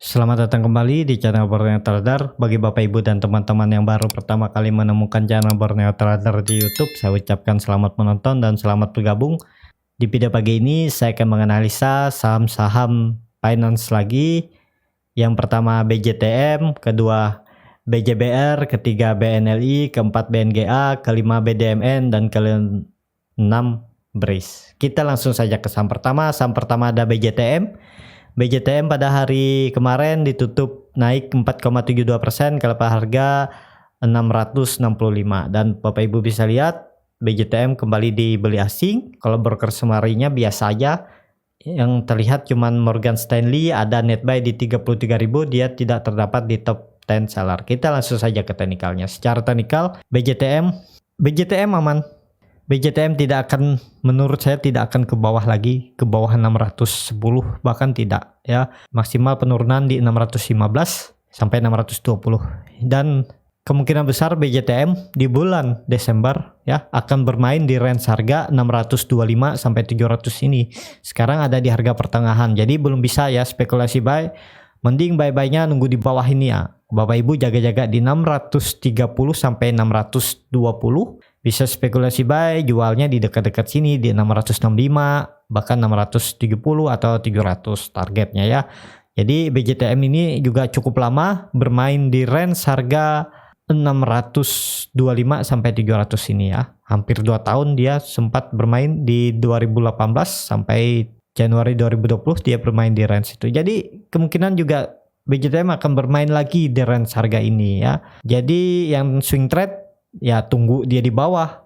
Selamat datang kembali di channel Borneo Trader. Bagi Bapak Ibu dan teman-teman yang baru pertama kali menemukan channel Borneo Trader di YouTube, saya ucapkan selamat menonton dan selamat bergabung. Di video pagi ini saya akan menganalisa saham-saham finance lagi. Yang pertama BJTM, kedua BJBR, ketiga BNLI, keempat BNGA, kelima BDMN, dan keenam BRIS. Kita langsung saja ke saham pertama. Saham pertama ada BJTM. BJTM pada hari kemarin ditutup naik 4,72% kalau harga 665, dan Bapak Ibu bisa lihat BJTM kembali dibeli asing. Kalau broker semarinya biasa aja, yang terlihat cuman Morgan Stanley ada net buy di 33.000, dia tidak terdapat di top 10 seller. Kita langsung saja ke teknikalnya. Secara teknikal BJTM aman. BJTM tidak akan, menurut saya tidak akan ke bawah lagi, ke bawah 610 bahkan tidak ya. Maksimal penurunan di 615 sampai 620, dan kemungkinan besar BJTM di bulan Desember ya akan bermain di range harga 625 sampai 700 ini. Sekarang ada di harga pertengahan, jadi belum bisa ya spekulasi buy. Mending buy-nya nunggu di bawah ini ya. Bapak Ibu jaga-jaga di 630 sampai 620. Bisa spekulasi buy, jualnya di dekat-dekat sini di 665, bahkan 670 atau 700 targetnya ya. Jadi BJTM ini juga cukup lama bermain di range harga 625 sampai 700 ini ya. Hampir 2 tahun dia sempat bermain di 2018 sampai Januari 2020 dia bermain di range itu. Jadi kemungkinan juga BJTM akan bermain lagi di range harga ini ya. Jadi yang swing trade ya tunggu dia di bawah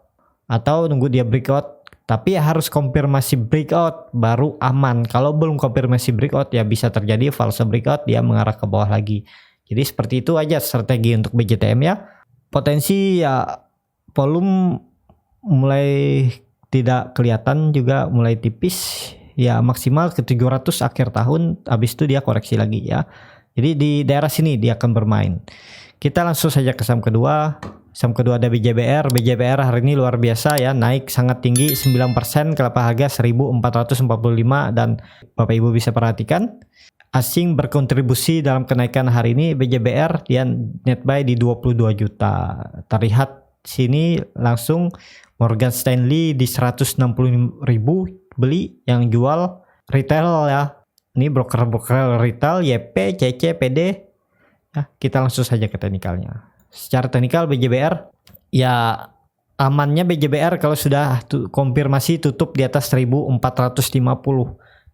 atau nunggu dia breakout, tapi harus konfirmasi breakout baru aman. Kalau belum konfirmasi breakout ya bisa terjadi false breakout, dia mengarah ke bawah lagi. Jadi seperti itu aja strategi untuk BJTM ya. Potensi ya volume mulai tidak kelihatan, juga mulai tipis ya, maksimal ke 700 akhir tahun, habis itu dia koreksi lagi ya. Jadi di daerah sini dia akan bermain. Kita langsung saja ke saham kedua. Saham kedua ada BJBR. BJBR hari ini luar biasa ya, naik sangat tinggi 9% ke harga 1445, dan Bapak Ibu bisa perhatikan asing berkontribusi dalam kenaikan hari ini. BJBR dia net buy di 22 juta. Terlihat sini langsung Morgan Stanley di 160.000 beli, yang jual retail ya. Ini broker-broker retail YP, CC, PD. Ya, kita langsung saja ke teknikalnya. Secara teknikal BJBR ya amannya BJBR kalau sudah konfirmasi tutup di atas 1450.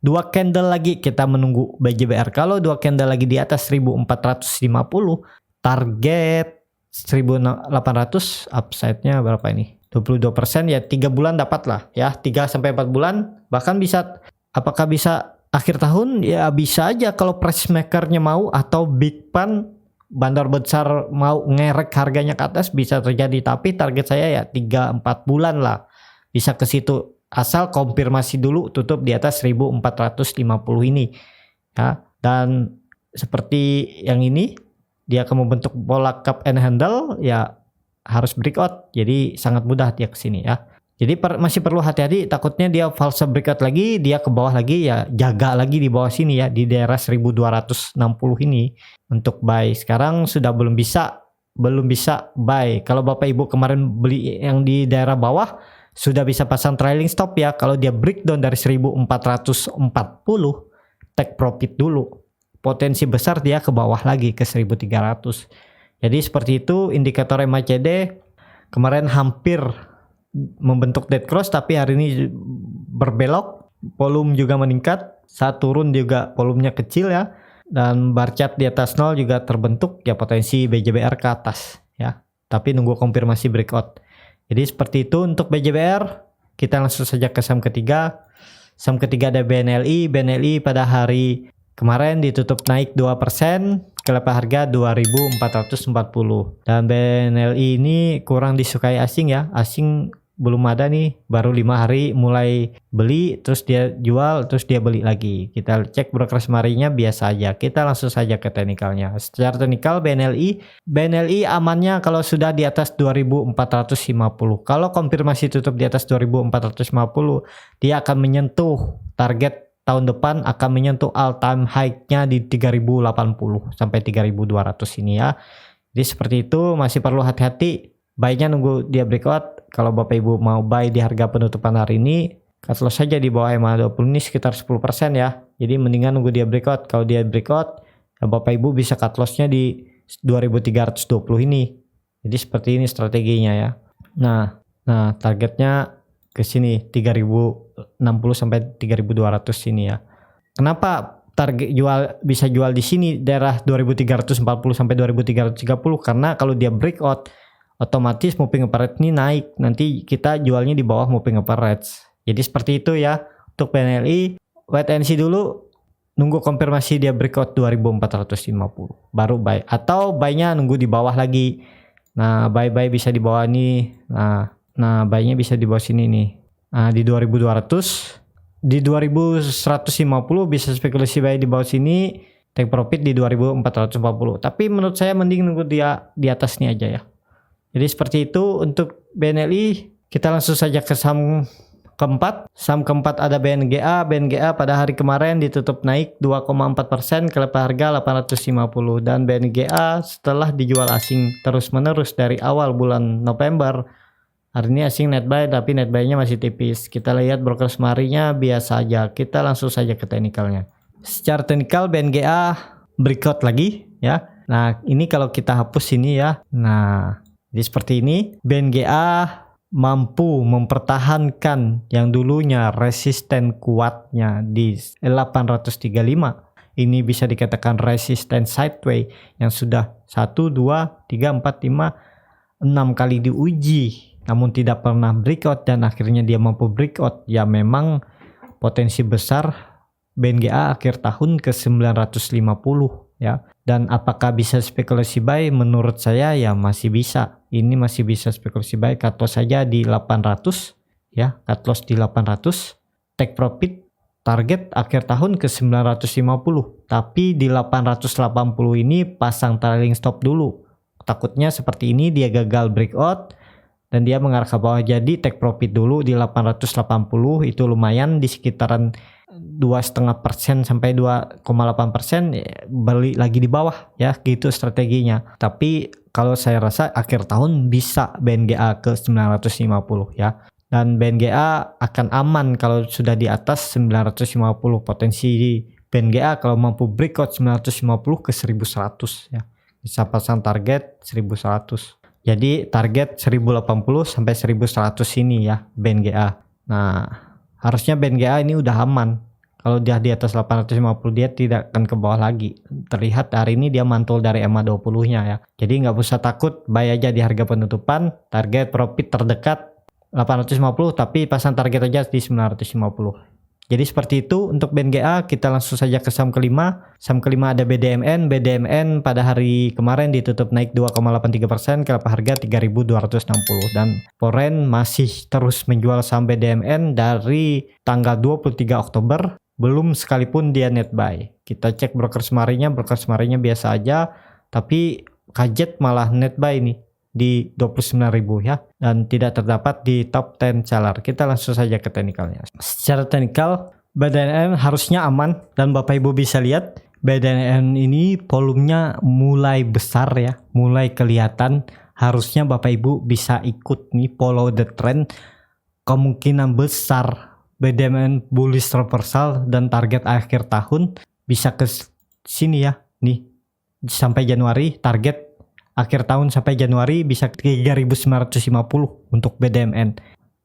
2 candle lagi kita menunggu BJBR. Kalau 2 candle lagi di atas 1450, target 1800, upside-nya berapa ini? 22% ya, 3 bulan dapat lah ya, 3 sampai 4 bulan bahkan bisa. Apakah bisa akhir tahun? Ya bisa aja kalau price maker-nya mau, atau big fund bandar besar mau ngerek harganya ke atas bisa terjadi, tapi target saya ya 3-4 bulan lah bisa ke situ, asal konfirmasi dulu tutup di atas 1450 ini ya. Dan seperti yang ini dia akan membentuk pola cup and handle ya, harus breakout, jadi sangat mudah dia ke sini ya. Jadi masih perlu hati-hati, takutnya dia false breakout lagi, dia ke bawah lagi ya, jaga lagi di bawah sini ya, di daerah 1260 ini untuk buy. Sekarang sudah belum bisa buy. Kalau Bapak Ibu kemarin beli yang di daerah bawah, sudah bisa pasang trailing stop ya. Kalau dia breakdown dari 1440, take profit dulu. Potensi besar dia ke bawah lagi ke 1300. Jadi seperti itu indikator MACD. Kemarin hampir membentuk dead cross, tapi hari ini berbelok. Volume juga meningkat, saat turun juga volumenya kecil ya, dan bar chart di atas 0 juga terbentuk ya, potensi BJBR ke atas ya, tapi nunggu konfirmasi breakout. Jadi seperti itu untuk BJBR. Kita langsung saja ke saham ketiga. Saham ketiga ada BNLI. BNLI pada hari kemarin ditutup naik 2% ke harga 2440, dan BNLI ini kurang disukai asing ya. Asing belum ada nih, baru 5 hari mulai beli, terus dia jual, terus dia beli lagi. Kita cek broker semarinya biasa aja. Kita langsung saja ke teknikalnya. Secara teknikal BNLI amannya kalau sudah di atas 2450. Kalau konfirmasi tutup di atas 2450, dia akan menyentuh target tahun depan akan menyentuh all time high-nya di 3080 sampai 3200 ini ya. Jadi seperti itu, masih perlu hati-hati. Buy-nya nunggu dia breakout. Kalau Bapak Ibu mau buy di harga penutupan hari ini, cut loss saja di bawah EMA20 ini sekitar 10% ya. Jadi mendingan nunggu dia breakout. Kalau dia breakout, ya Bapak Ibu bisa cut loss-nya di 2320 ini. Jadi seperti ini strateginya ya. Nah targetnya ke sini 3060 sampai 3200 sini ya. Kenapa target bisa jual di sini daerah 2340 sampai 2330? Karena kalau dia breakout otomatis moving average ini naik. Nanti kita jualnya di bawah moving average. Jadi seperti itu ya. Untuk BNLI wait and see dulu, nunggu konfirmasi dia breakout 2450 baru buy, atau buy-nya nunggu di bawah lagi. Nah buy bisa di bawah nih. Nah buy-nya bisa di bawah sini nih. Nah di 2200, di 2150 bisa spekulasi buy di bawah sini, take profit di 2440. Tapi menurut saya mending nunggu dia di atas ini aja ya. Jadi seperti itu untuk BNLI. Kita langsung saja ke saham keempat. Saham keempat ada BNGA. BNGA pada hari kemarin ditutup naik 2,4% ke level harga 850, dan BNGA setelah dijual asing terus menerus dari awal bulan November, hari ini asing net buy tapi net buy-nya masih tipis. Kita lihat broker semarinya biasa aja. Kita langsung saja ke teknikalnya. Secara teknikal BNGA breakout lagi ya. Nah ini kalau kita hapus ini ya. Nah jadi seperti ini, BNGA mampu mempertahankan yang dulunya resisten kuatnya di 835. Ini bisa dikatakan resisten sideways yang sudah 1, 2, 3, 4, 5, 6 kali diuji namun tidak pernah breakout, dan akhirnya dia mampu breakout. Ya memang potensi besar BNGA akhir tahun ke 950 ya. Dan apakah bisa spekulasi buy? Menurut saya ya masih bisa. Ini masih bisa spekulasi buy. Cut loss saja di 800 ya, cut loss di 800. Take profit target akhir tahun ke 950. Tapi di 880 ini pasang trailing stop dulu. Takutnya seperti ini dia gagal breakout dan dia mengarah ke bawah, jadi take profit dulu di 880. Itu lumayan di sekitaran 2,5% sampai 2,8%, beli lagi di bawah ya, gitu strateginya. Tapi kalau saya rasa akhir tahun bisa BNGA ke 950 ya, dan BNGA akan aman kalau sudah di atas 950. Potensi BNGA kalau mampu breakout 950 ke 1100 ya, bisa pasang target 1100. Jadi target 1080 sampai 1100 ini ya BNGA. Nah harusnya BNGA ini udah aman. Kalau dia di atas 850 dia tidak akan ke bawah lagi. Terlihat hari ini dia mantul dari EMA20 nya ya. Jadi nggak usah takut, buy aja di harga penutupan. Target profit terdekat 850 tapi pasang target aja di 950. Jadi seperti itu untuk BNGA. Kita langsung saja ke saham kelima. Saham kelima ada BDMN. BDMN pada hari kemarin ditutup naik 2,83% ke level harga 3.260, dan foreign masih terus menjual saham BDMN dari tanggal 23 Oktober. Belum sekalipun dia net buy. Kita cek broker semarinya biasa aja, tapi kaget malah net buy nih di 29.000 ya, dan tidak terdapat di top 10 seller. Kita langsung saja ke teknikalnya. Secara teknikal BDMN harusnya aman, dan Bapak Ibu bisa lihat BDMN ini volumenya mulai besar ya, mulai kelihatan. Harusnya Bapak Ibu bisa ikut nih, follow the trend. Kemungkinan besar BDMN bullish reversal dan target akhir tahun bisa ke sini ya, nih sampai Januari. Target akhir tahun sampai Januari bisa 3.950 untuk BDMN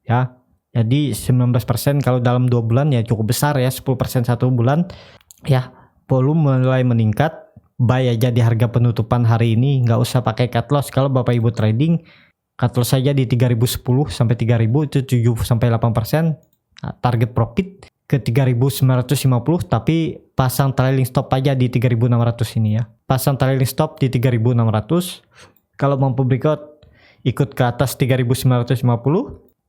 ya. Jadi 19% kalau dalam 2 bulan ya cukup besar ya, 10% 1 bulan ya. Volume mulai meningkat, buy aja di harga penutupan hari ini, nggak usah pakai cut loss. Kalau Bapak Ibu trading, cut loss saja di 3.010 sampai 3.000, itu 7 sampai 8%. Nah, target profit ke 3.950 tapi pasang trailing stop aja di 3.600 ini ya. Pasang trailing stop di 3.600. Kalau mampu breakout ikut ke atas 3.950.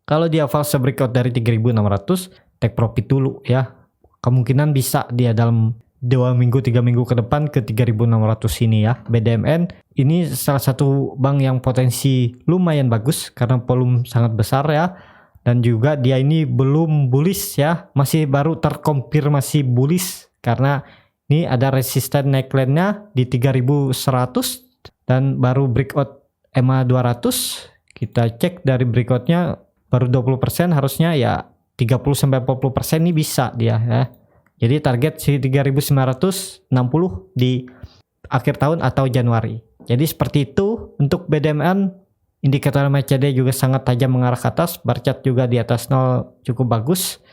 Kalau dia fase breakout dari 3.600, take profit dulu ya. Kemungkinan bisa dia dalam 2 minggu 3 minggu ke depan ke 3.600 ini ya. BDMN ini salah satu bank yang potensi lumayan bagus karena volume sangat besar ya. Dan juga dia ini belum bullish ya, masih baru terkonfirmasi bullish karena ini ada resisten neckline-nya di 3100 dan baru breakout EMA 200. Kita cek dari breakout-nya baru 20%, harusnya ya 30-40% ini bisa dia ya. Jadi target si 3960 di akhir tahun atau Januari. Jadi seperti itu untuk BDMN. Indikator MACD juga sangat tajam mengarah ke atas, bar chart juga di atas 0 cukup bagus,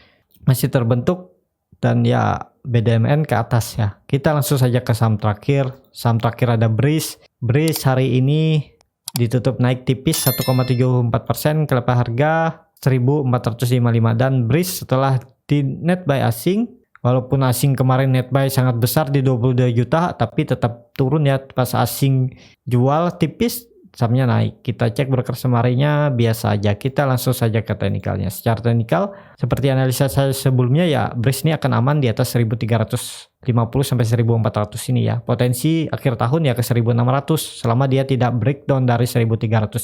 masih terbentuk, dan ya BDMN ke atas ya. Kita langsung saja ke saham terakhir. Saham terakhir ada Breeze. Breeze hari ini ditutup naik tipis 1,74%, kelapa harga 1455, dan Breeze setelah di net buy asing, walaupun asing kemarin net buy sangat besar di 22 juta, tapi tetap turun ya pas asing jual tipis, sahamnya naik. Kita cek broker semarinya biasa aja. Kita langsung saja ke teknikalnya. Secara teknikal seperti analisa saya sebelumnya ya, Breeze ini akan aman di atas 1350 sampai 1400 ini ya. Potensi akhir tahun ya ke 1600 selama dia tidak breakdown dari 1350.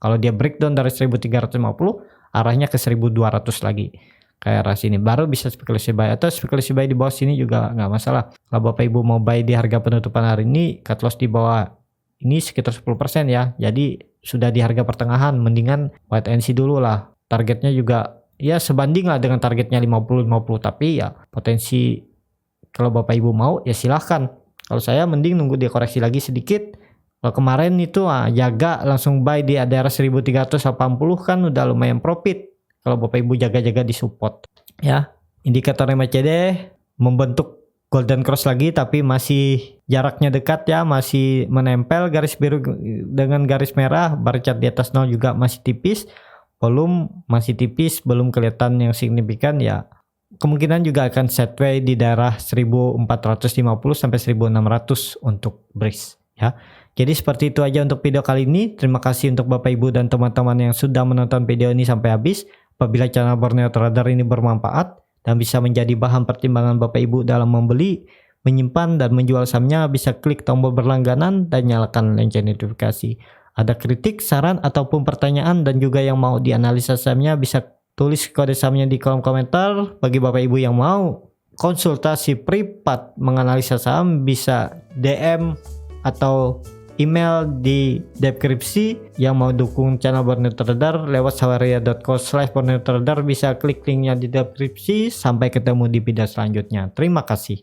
Kalau dia breakdown dari 1350 arahnya ke 1200 lagi. Kayak arah sini baru bisa spekulasi buy, atau spekulasi buy di bawah sini juga nggak masalah. Kalau Bapak Ibu mau buy di harga penutupan hari ini, cut loss di bawah ini sekitar 10% ya. Jadi sudah di harga pertengahan, mendingan wait and see dulu lah. Targetnya juga ya sebanding lah dengan targetnya 50-50, tapi ya potensi kalau Bapak Ibu mau ya silahkan. Kalau saya mending nunggu dia koreksi lagi sedikit. Kalau kemarin itu jaga langsung buy di daerah 1380 kan udah lumayan profit. Kalau Bapak Ibu jaga-jaga di support ya. Indikator MACD membentuk golden cross lagi, tapi masih jaraknya dekat ya, masih menempel garis biru dengan garis merah. Bar chart di atas 0 juga masih tipis, volume masih tipis, belum kelihatan yang signifikan ya. Kemungkinan juga akan sideways di daerah 1450 sampai 1600 untuk Breeze ya. Jadi seperti itu aja untuk video kali ini. Terima kasih untuk Bapak Ibu dan teman-teman yang sudah menonton video ini sampai habis. Apabila channel Borneo Trader ini bermanfaat dan bisa menjadi bahan pertimbangan Bapak Ibu dalam membeli, menyimpan, dan menjual sahamnya, bisa klik tombol berlangganan dan nyalakan lonceng notifikasi. Ada kritik, saran, ataupun pertanyaan dan juga yang mau dianalisa sahamnya, bisa tulis kode sahamnya di kolom komentar. Bagi Bapak Ibu yang mau konsultasi privat menganalisa saham, bisa DM atau email di deskripsi. Yang mau dukung channel Borneo Trader lewat saweria.co/Borneo Trader bisa klik linknya di deskripsi. Sampai ketemu di video selanjutnya. Terima kasih.